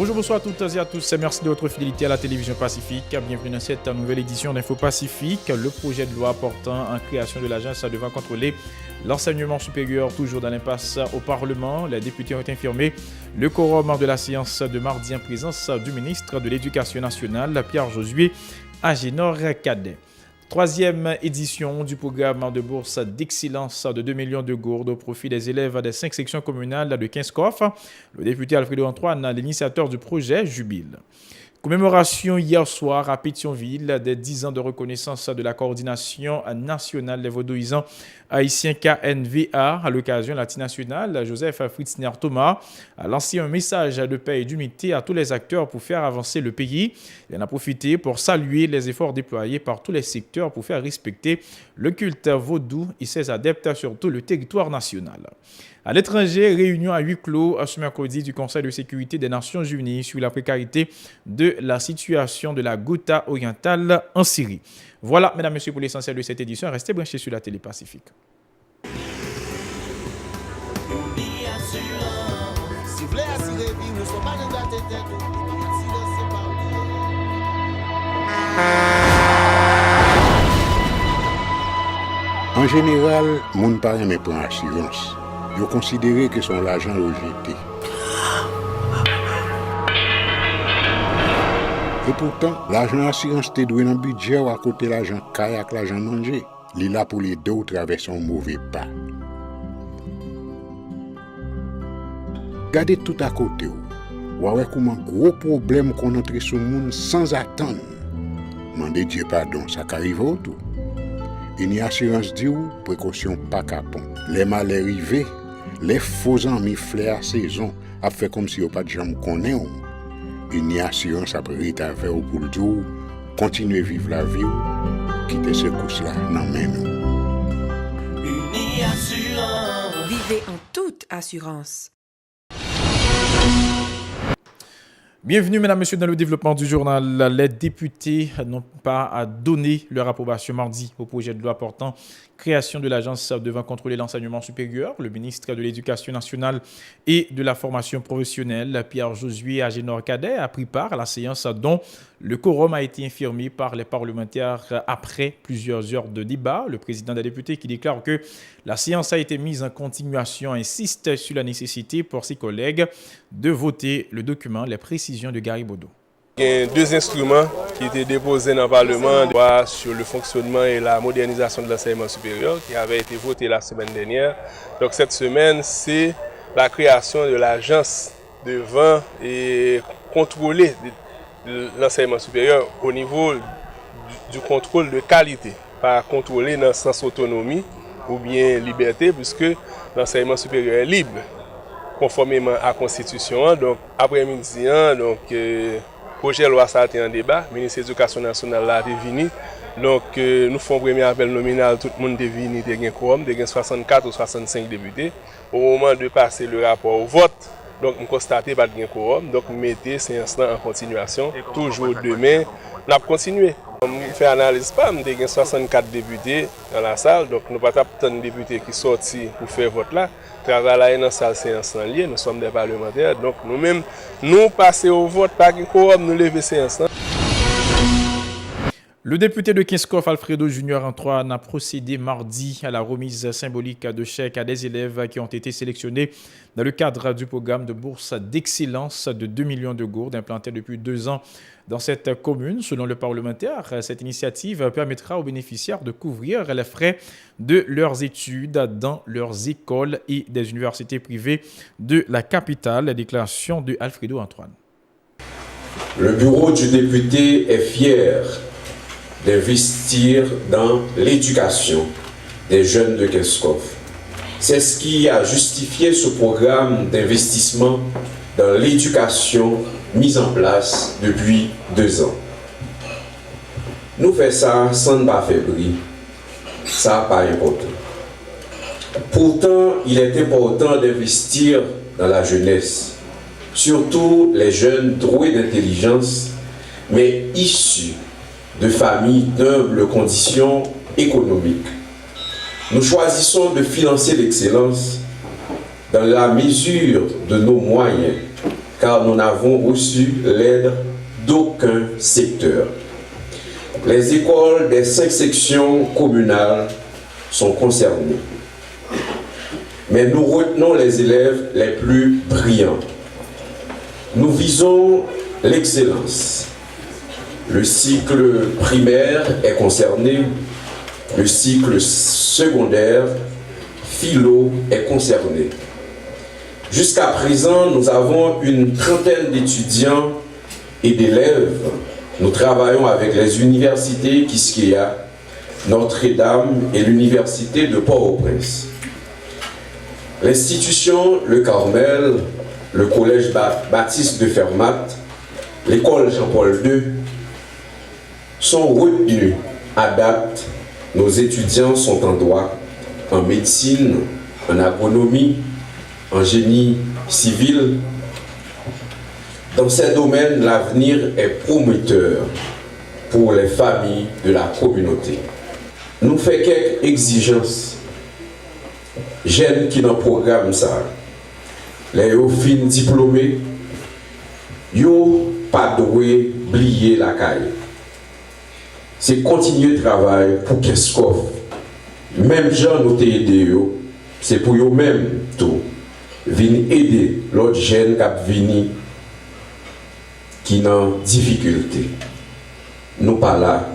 Bonjour, bonsoir à toutes et à tous. Merci de votre fidélité à la télévision Pacifique. Bienvenue dans cette nouvelle édition d'Info Pacifique. Le projet de loi portant en création de l'agence devant contrôler l'enseignement supérieur, toujours dans l'impasse au Parlement. Les députés ont infirmé le quorum de la séance de mardi en présence du ministre de l'Éducation nationale, Pierre Josué Agénor Cadet. Troisième édition du programme de bourse d'excellence de 2 millions de gourdes au profit des élèves des 5 sections communales de Kinskov. Le député Alfredo Antoine, l'initiateur du projet, jubile. Commémoration hier soir à Pétionville des 10 ans de reconnaissance de la coordination nationale des vaudouisants haïtiens KNVA. À l'occasion, l'antinational Joseph Fritzner Thomas a lancé un message de paix et d'unité à tous les acteurs pour faire avancer le pays. Il en a profité pour saluer les efforts déployés par tous les secteurs pour faire respecter le culte vaudou et ses adeptes sur tout le territoire national. À l'étranger, réunion à huis clos ce mercredi du Conseil de sécurité des Nations Unies sur la précarité de la situation de la Ghouta orientale en Syrie. Voilà, mesdames et messieurs, pour l'essentiel de cette édition. Restez branchés sur la télé Pacifique. En général, mon parent me prend assurance. Je considère que son l'argent rejeté. Et pourtant, l'argent assurance te doué dans le budget ou à côté l'argent kayak, l'argent manger. Il est là pour les deux traverser un mauvais pas. Gardez tout à côté. Ou avec comment gros problème qu'on entre sur le monde sans attendre. Mandez Dieu pardon, ça arrive au tout. Une assurance dit ou précaution pas capon. Les mal arrivés, les faux amis flair à saison a fait comme si on pas de jambe connaît. Une assurance après rétaver au pour le jour, continuer vivre la vie ou quitter ce course là non mais nous. Une assurance. Vivez en toute assurance. Bienvenue, mesdames, messieurs, dans le développement du journal. Les députés n'ont pas donné leur approbation mardi au projet de loi portant création de l'agence devant contrôler l'enseignement supérieur. Le ministre de l'Éducation nationale et de la formation professionnelle, Pierre Josué Agénor Cadet, a pris part à la séance dont le quorum a été infirmé par les parlementaires après plusieurs heures de débat. Le président des députés qui déclare que la séance a été mise en continuation insiste sur la nécessité pour ses collègues de voter le document, les précisions de Gary Bodo. Il y a deux instruments qui étaient déposés dans le Parlement sur le fonctionnement et la modernisation de l'enseignement supérieur qui avaient été votés la semaine dernière. Donc cette semaine, c'est la création de l'agence devant et contrôler l'enseignement supérieur au niveau du contrôle de qualité, pas contrôler dans le sens autonomie ou bien liberté, puisque l'enseignement supérieur est libre, conformément à la Constitution. Donc après-midi, projet de loi ça a été en débat, le ministre de l'Éducation nationale là est venu. Donc nous faisons un premier appel nominal, tout le monde est venu, il y a un quorum, il y a 64 ou 65 députés. Au moment de passer le rapport au vote, donc nous constatons pas de quorum, donc nous mettons séance en continuation, toujours demain, nous allons continuer. On fait analyse pas, nous avons 64 députés dans la salle, donc nous n'avons pas tant de députés qui sont sortis pour faire vote là. Travailler dans la salle séance en lien, nous sommes des parlementaires, donc nous-mêmes, nous passer au vote par un quorum, nous lever séance. Le député de Kinskov, Alfredo Junior Antoine, a procédé mardi à la remise symbolique de chèques à des élèves qui ont été sélectionnés dans le cadre du programme de bourse d'excellence de 2 millions de gourdes implanté depuis 2 ans dans cette commune. Selon le parlementaire, cette initiative permettra aux bénéficiaires de couvrir les frais de leurs études dans leurs écoles et des universités privées de la capitale. La déclaration de Alfredo Antoine. Le bureau du député est fier d'investir dans l'éducation des jeunes de Kinskov. C'est ce qui a justifié ce programme d'investissement dans l'éducation mis en place depuis 2 ans. Nous faisons ça sans pas faire bruit. Ça n'est pas important. Pourtant, il est important d'investir dans la jeunesse, surtout les jeunes doués d'intelligence, mais issus de familles d'humbles conditions économiques. Nous choisissons de financer l'excellence dans la mesure de nos moyens car nous n'avons reçu l'aide d'aucun secteur. Les écoles des 5 sections communales sont concernées. Mais nous retenons les élèves les plus brillants. Nous visons l'excellence. Le cycle primaire est concerné, le cycle secondaire, philo, est concerné. Jusqu'à présent, nous avons une trentaine d'étudiants et d'élèves. Nous travaillons avec les universités Quisqueya, Notre-Dame et l'université de Port-au-Prince. L'institution Le Carmel, le collège Baptiste de Fermat, l'école Jean-Paul II sont retenus à date. Nos étudiants sont en droit, en médecine, en agronomie, en génie civil. Dans ces domaines, l'avenir est prometteur pour les familles de la communauté. Nous faisons quelques exigences. Jeunes qui dans le programme ça, les fins diplômés, yo pas doué oublier la caille. C'est continuer le travail pour Keskov. Même gens nous aidé yo, c'est pour eux même tout. Venir aider l'autre jeune qui a venu qui n'a difficulté. Nous pas là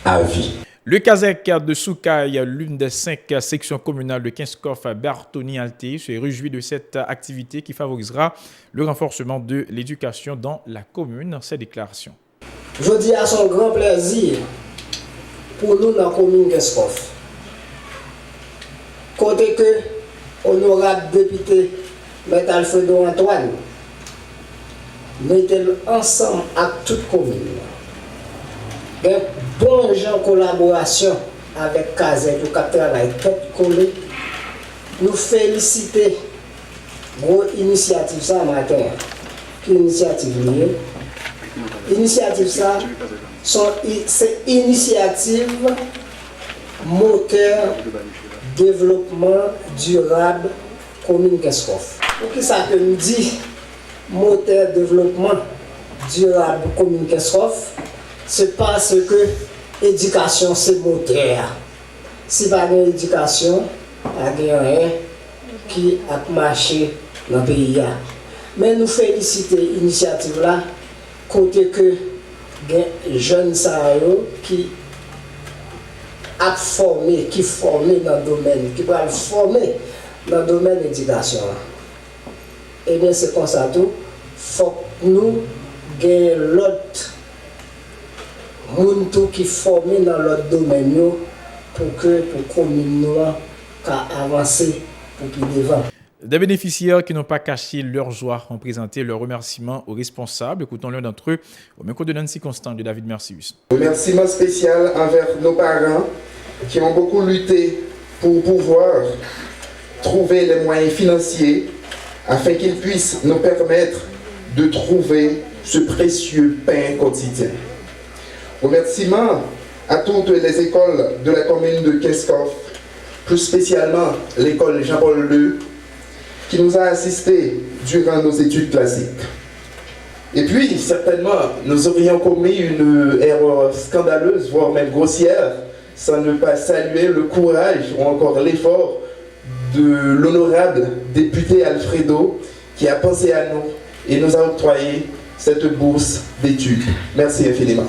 à vie. Le CASEC de Soukaï, l'une des 5 sections communales de Kinskov Bertoni-Alté, se réjouit de cette activité qui favorisera le renforcement de l'éducation dans la commune. Ces déclarations. Je dis à son grand plaisir pour nous dans la commune Kinskov. Côté que honorable député M. Alfredo Antoine, mettez ensemble avec toute commune. Un bon gens collaboration avec CASEC pour travailler tête collée. Nous féliciter pour l'initiative ça matin. L'initiative liée. L'initiative ça, c'est initiative moteur développement durable commune Kinskov. Pour qui ça peut nous dire moteur développement durable commune Kinskov? C'est parce que l'éducation c'est moteur. Si pas d'éducation, il n'y a rien qui a marché dans le pays. Mais nous félicitons l'initiative là, côté que les jeunes qui a formé, qui formé dans le domaine, qui va former dans le domaine de l'éducation. Et bien c'est comme ça tout. Il faut que nous gagnions l'autre monde qui formé dans l'autre domaine pour que la commune avance pour plus devant. Des bénéficiaires qui n'ont pas caché leur joie ont présenté leurs remerciements aux responsables. Écoutons l'un d'entre eux au micro de Nancy Constant de David Mercius. Remerciement spécial envers nos parents qui ont beaucoup lutté pour pouvoir trouver les moyens financiers afin qu'ils puissent nous permettre de trouver ce précieux pain quotidien. Remerciement à toutes les écoles de la commune de Kinskov, plus spécialement l'école Jean-Paul II, qui nous a assistés durant nos études classiques. Et puis, certainement, nous aurions commis une erreur scandaleuse, voire même grossière, sans ne pas saluer le courage ou encore l'effort de l'honorable député Alfredo, qui a pensé à nous et nous a octroyé cette bourse d'études. Merci infiniment.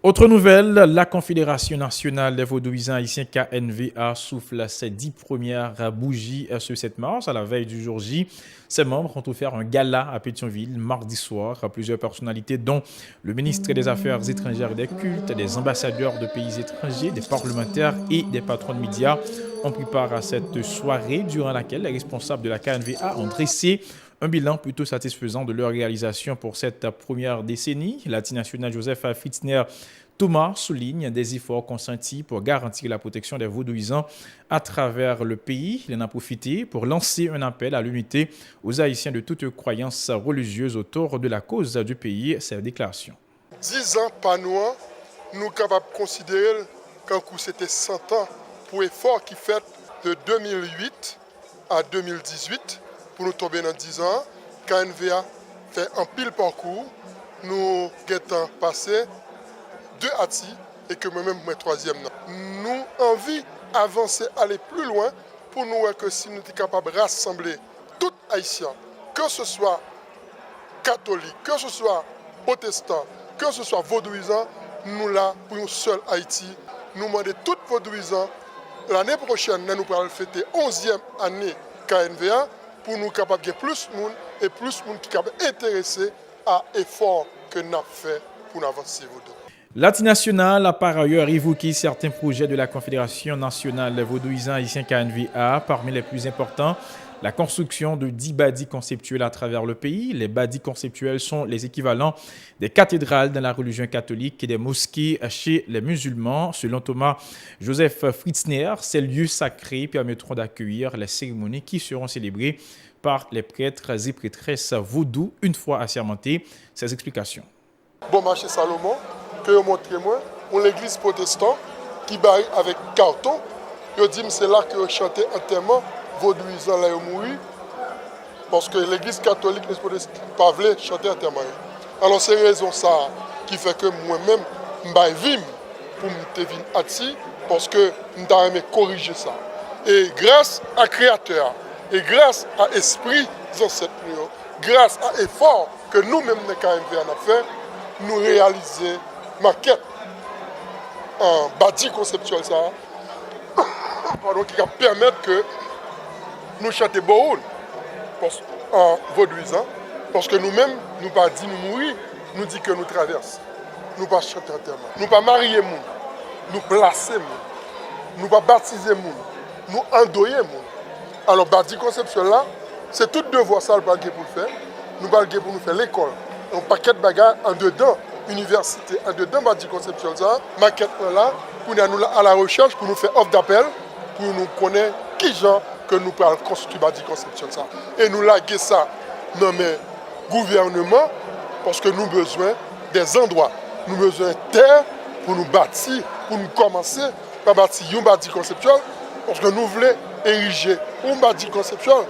Autre nouvelle, la Confédération nationale des vaudouisants haïtiens KNVA souffle ses 10 premières bougies ce 7 mars à la veille du jour J. Ses membres ont offert un gala à Pétionville mardi soir à plusieurs personnalités dont le ministre des Affaires étrangères et des cultes, des ambassadeurs de pays étrangers, des parlementaires et des patrons de médias ont pris part à cette soirée durant laquelle les responsables de la KNVA ont dressé un bilan plutôt satisfaisant de leur réalisation pour cette première décennie. L'antinational Joseph Fritzner Thomas souligne des efforts consentis pour garantir la protection des vaudouisants à travers le pays. Il en a profité pour lancer un appel à l'unité aux Haïtiens de toutes croyances religieuses autour de la cause du pays. Cette déclaration. 10 ans par nous, nous sommes capables de considérer qu'un coup c'était 100 ans pour l'effort qui fait de 2008 à 2018 pour nous tomber dans 10 ans. KNVA fait un pile parcours. Nous avons passé 2 Ati et que moi-même, moi, 3e. Nous envie d'avancer, aller plus loin pour nous voir que si nous sommes capables de rassembler tout Haïtien, que ce soit catholique, que ce soit protestant, que ce soit vaudouisant, nous là pour un seul Haïti. Nous demandons tous vaudouisants. L'année prochaine, nous allons fêter 11e année KNVA pour nous capables de plus de monde et plus de monde qui est intéressé à l'effort que nous avons fait pour avancer. L'Atinational a par ailleurs évoqué certains projets de la Confédération nationale vaudouisant haïtien KNVA. Parmi les plus importants, la construction de 10 badis conceptuels à travers le pays. Les badis conceptuels sont les équivalents des cathédrales dans la religion catholique et des mosquées chez les musulmans. Selon Thomas Joseph Fritzner, ces lieux sacrés permettront d'accueillir les cérémonies qui seront célébrées par les prêtres et prêtresses vaudous une fois assermentés. Ces explications. Bon marché Salomon, que vous montrez moi, on l'église protestante qui barre avec carton. Je dis c'est là que je chantais enterrement vaudouisant là mouru parce que l'église catholique ne peut pas voulu chanter enterrement. Alors c'est raison ça qui fait que moi-même je vim pour me venir ici parce que nous avons corriger ça. Et grâce à Créateur et grâce à l'esprit des ancêtres, grâce à l'effort que nous-mêmes de KNVA avons fait, nous réaliser maquette en bâti conceptuel ça qui va permettre que nous chanter Bohoun en vaudouisant parce que nous-mêmes nous pas dit nous mourir, nous dit que nous traversons. Nous pas chanter enterrement, nous pas marier moun, nous placer moun, nous pas baptiser moun, nous endoyer moun. Alors bâti conceptuel là, c'est tout devoir ça le bagage pour le faire. Nous bagage pour nous faire l'école, un paquet de bagages en dedans. Université, en dedans, bâti conceptuel, ça, maquette là, pour nous à la recherche, pour nous faire offre d'appel, pour nous connaître qui gens que nous parlons construire bâti conceptuel, ça. Et nous laguer ça dans le gouvernement, parce que nous avons besoin des endroits, nous avons besoin de terre pour nous bâtir, pour nous commencer à bâtir un bâti conceptuel, parce que nous voulons ériger un bâti conceptuel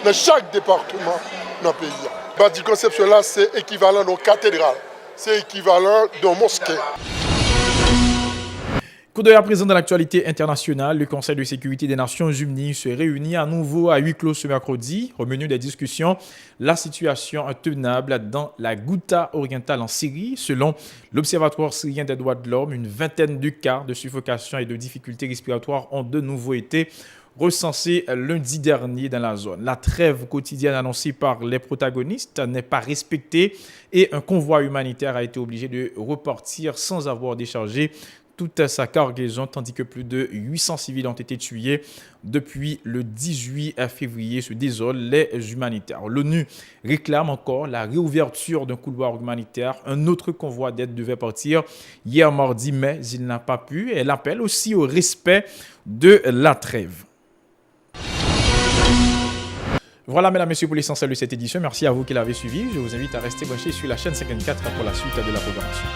dans chaque département dans le pays. Le bâti conceptuel là, c'est équivalent aux cathédrales. C'est équivalent d'un mosquée. Coup d'œil à présent dans l'actualité internationale, le Conseil de sécurité des Nations Unies se réunit à nouveau à huis clos ce mercredi. Au menu des discussions, la situation intenable dans la Ghouta orientale en Syrie. Selon l'Observatoire syrien des droits de l'homme, une vingtaine de cas de suffocation et de difficultés respiratoires ont de nouveau été recensés lundi dernier dans la zone. La trêve quotidienne annoncée par les protagonistes n'est pas respectée et un convoi humanitaire a été obligé de repartir sans avoir déchargé toute sa cargaison, tandis que plus de 800 civils ont été tués depuis le 18 février, se désolent les humanitaires. L'ONU réclame encore la réouverture d'un couloir humanitaire. Un autre convoi d'aide devait partir hier mardi, mais il n'a pas pu. Elle appelle aussi au respect de la trêve. Voilà, mesdames, messieurs, pour l'essentiel de cette édition. Merci à vous qui l'avez suivi. Je vous invite à rester branchés sur la chaîne 54 pour la suite de la programmation.